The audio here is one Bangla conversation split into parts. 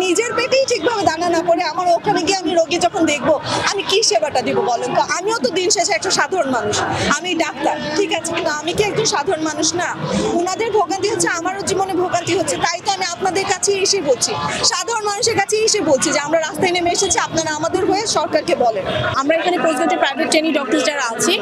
নিজের পেটেই ঠিকভাবে দানা না করে আমার ওখানে গিয়ে আমি রোগী যখন দেখবো আমি কি সেবাটা দিব বলেন তো? আমিও তো দিন শেষে একটা সাধারণ মানুষ, আমি ডাক্তার ঠিক আছে, কিন্তু আমি কি একজন সাধারণ মানুষ না? ওনাদের ভোগান্তি হচ্ছে, আমারও জীবনে ভোগান্তি হচ্ছে, তাই তো আমি আপনাদের কাছে এসে বলছি, সাধারণ মানুষের কাছে এসে বলছি যে আমরা রাস্তায় নেমে এসেছি, আপনারা আমাদের হয়ে সরকারকে বলেন। আমরা এখানে পোস্টগ্রাজুয়েট প্রাইভেট ট্রেনিং ডক্টর যারা আছি,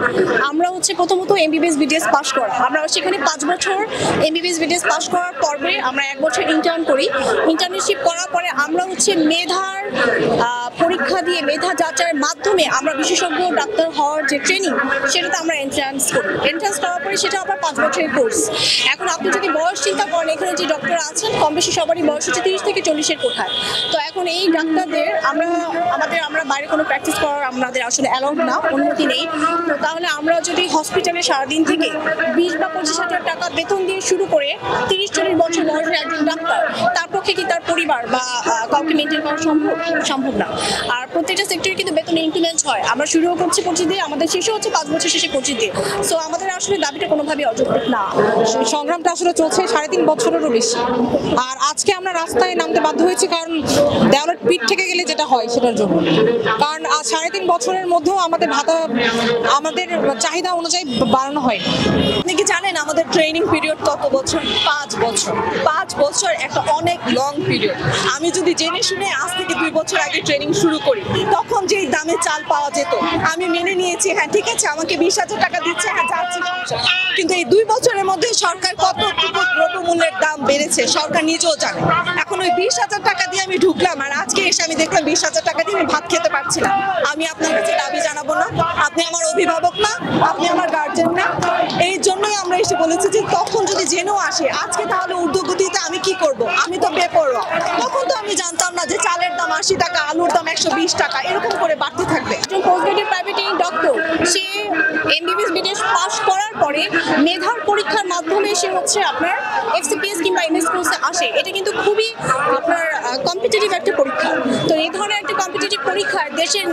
আমরা হচ্ছে প্রথমত এমবিবিএস বিডিএস পাস করা। আমরা সেখানে 5 বছর এমবিবিএস বিডিএস পাস করার পরে আমরা 1 বছর ইন্টার্ন করি। ইন্টার্নশিপ করার পরে আমরা হচ্ছে মেধার পরীক্ষা দিয়ে মেধা যাচাইয়ের মাধ্যমে আমরা বিশেষজ্ঞ ডাক্তার হওয়ার যে ট্রেনিং সেটাতে আমরা এন্ট্রান্স করি। এন্ট্রান্স করার পরে সেটা আবার 5 বছরের কোর্স। এখন আপনি যদি বয়স চিন্তা করেন, এখানে যে ডক্টর আছেন কম বেশি সবারই বয়স হচ্ছে 30 থেকে 40-এর কোঠায়। তো এখন এই ডাক্তারদের আমরা বাইরে কোনো প্র্যাকটিস করার আমাদের আসলে অ্যালাউড না, অনুমতি নেই। তো তাহলে আমরা যদি হসপিটালে সারাদিন থেকে 20 বা 25 হাজার টাকা বেতন দিয়ে শুরু করে 30-40 বছর বয়সের একজন ডাক্তার, তার পক্ষে কি তার পরিবার বা কাউকে মেনটেন করা সম্ভব না। আর প্রত্যেকটা সেক্টরে কিন্তু বেতন ইনক্রিমেন্ট হয়। আমরা শুরুও করছি 25 দিয়ে, আমাদের শেষও হচ্ছে 5 বছর শেষে 25 দিয়ে। সো আমাদের আসলে দাবিটা কোনোভাবেই অযৌক্তিক না। সংগ্রামটা আসলে চলছে 3.5 বছরেরও বেশি। আর আজকে আমরা রাস্তায় নামতে বাধ্য হয়েছি কারণ দেওয়ালের পিঠ থেকে গেলে যেটা হয় সেটার জন্য। কারণ 3.5 বছরের মধ্যেও আমাদের ভাতা আমাদের চাহিদা অনুযায়ী বাড়ানো হয়। আপনি কি জানেন আমাদের ট্রেনিং পিরিয়ড কত বছর? 5 বছর। 5 বছর একটা অনেক লং পিরিয়ড। আমি যদি জেনে শুনে আজ থেকে 2 বছর আগে ট্রেনিং শুরু করি, তখন যেই দামে চাল পাওয়া যেত আমি মেনে নিয়েছি, হ্যাঁ ঠিক আছে আমাকে 20,000 টাকা দিচ্ছে, হ্যাঁ যাচ্ছি। কিন্তু এই 2 বছরের মধ্যে সরকার কতটুকু দ্রব্যমূল্যের দাম বেড়েছে সরকার নিজেও জানে। এখন ওই 20,000 টাকা দিয়ে আমি ঢুকলাম আর আজকে এসে আমি দেখলাম 20,000 টাকা দিয়ে আমি ভাত খেতে পারছি না। আমি আপনার কাছে দাবি জানাবো না? আপনি আমার অভিভাবক না? আপনি আমার গার্জেন না? এই জন্যই আমরা এসে বলেছি যে তখন যদি জেনেও আসে আজকে তাহলে ঊর্ধ্বগতিতে আমি কি করব? আমি তো বেপরোয়া। তখন তো আমি জানতাম না যে চালের দাম 80 টাকা, আলুর দাম 120 টাকা এরকম করে বাড়তে থাকবে। একজন পোস্টগ্রাজুয়েট প্রাইভেট ট্রেনিং ডক্টর সে এমবিবিএস বিডিএস পাস করার পরে মেধার পরীক্ষার মাধ্যমে সে হচ্ছে আপনার এফসিপিএস কিংবা এমএস কোর্সে আসে। এটা কিন্তু খুবই আপনার কম্পিটিটিভ একটা পরীক্ষা। তো এই ধরনের একটা কম্পিটিটিভ পরীক্ষায় দেশের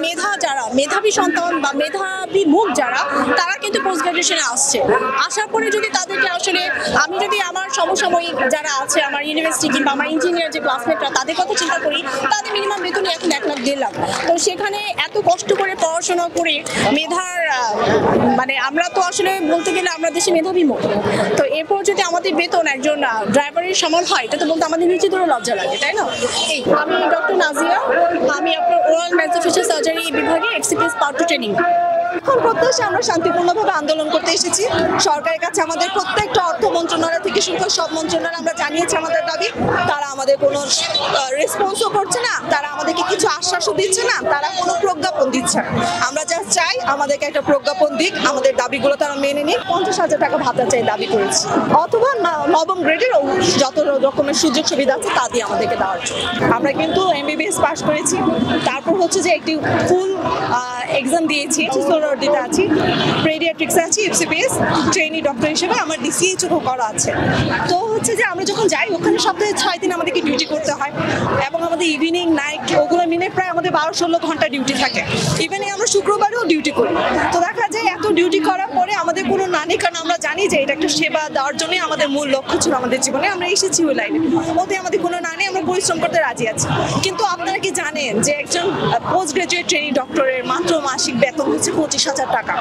মেধাবী সন্তান বা মেধাবী মুখ যারা, তারা কিন্তু পোস্ট গ্রাজুয়েশনে আসছে। আসার পরে যদি তাদেরকে আসলে আমি যদি আমার সমসাময়িক যারা আছে আমার ইউনিভার্সিটি কিংবা আমার ইঞ্জিনিয়ার যে ক্লাসমেটরা তাদের কথা চিন্তা করি, তাদের মিনিমাম বেতন এখন 1 লাখ 1.5 লাখ। তো সেখানে এত কষ্ট করে পড়াশোনা করে মেধার মানে আমরা তো আসলে বলতে গেলে আমরা দেশে মেধাবী মুখ। তো এরপর যদি আমাদের বেতন একজন ড্রাইভারের সমান হয়, এটা তো বলতে আমাদের নিজেদেরও লজ্জা লাগে, তাই না? আমি ডক্টর নাজিয়া, আমি আপনার ওরাল ম্যাক্সিলোফেশিয়াল সার্জারি বিভাগে এফসিপিএস পার্ট 2 ট্রেনিং। এখন প্রত্যাশা আমরা শান্তিপূর্ণভাবে আন্দোলন করতে এসেছি। সরকারের কাছে আমাদের প্রত্যেকটা অর্থ মন্ত্রণালয় থেকে শুরু করে সব মন্ত্রণালয় আমরা জানিয়েছি আমাদের দাবি। তারা আমাদের কোনো রেসপন্সও করছে না, তারা আমাদেরকে কিছু আশ্বাসও দিচ্ছে না, তারা কোনো প্রজ্ঞাপন দিচ্ছে না। আমরা যা চাই আমাদেরকে একটা প্রজ্ঞাপন দিক, আমাদের দাবিগুলো তারা মেনে নিক। 50,000 টাকা ভাতা চাই দাবি করেছি, অথবা নবম গ্রেডের যত রকমের সুযোগ সুবিধা আছে তা দিয়ে আমাদেরকে দেওয়ার জন্য। আমরা কিন্তু এমবিবিএস পাস করেছি, তারপর হচ্ছে যে একটি ফুল এক্সাম দিয়েছি, সোলোরদিতে আছি, পেডিয়াট্রিক্সে আছি, এফসিপিএস ট্রেনি ডক্টর হিসেবে আমার ডিসিএইচও করা আছে। তো হচ্ছে যে আমরা যখন যাই ওখানে সপ্তাহে 6 দিন আমাদেরকে ডিউটি করতে হয় এবং আমাদের ইভিনিং নাইট ওগুলো মিলে প্রায় আমাদের 12-16 ঘন্টা ডিউটি থাকে। ইভেন আমরা শুক্রবারেও ডিউটি করি। তো দেখা যায় এত ডিউটি করার পরে আমাদের কোনো না নেই, কারণ আমরা জানি যে এটা একটা সেবা দেওয়ার জন্যই আমাদের মূল লক্ষ্য ছিল আমাদের জীবনে। আমরা এসেছি ওই লাইনে, ওতে আমাদের কোনো না নেই, আমরা পরিশ্রম করতে রাজি আছি। কিন্তু আপনারা কি জানেন যে একজন পোস্ট গ্রাজুয়েট ট্রেনিং ডক্টরের মাত্র মাসিক বেতন হচ্ছে 25,000 টাকা?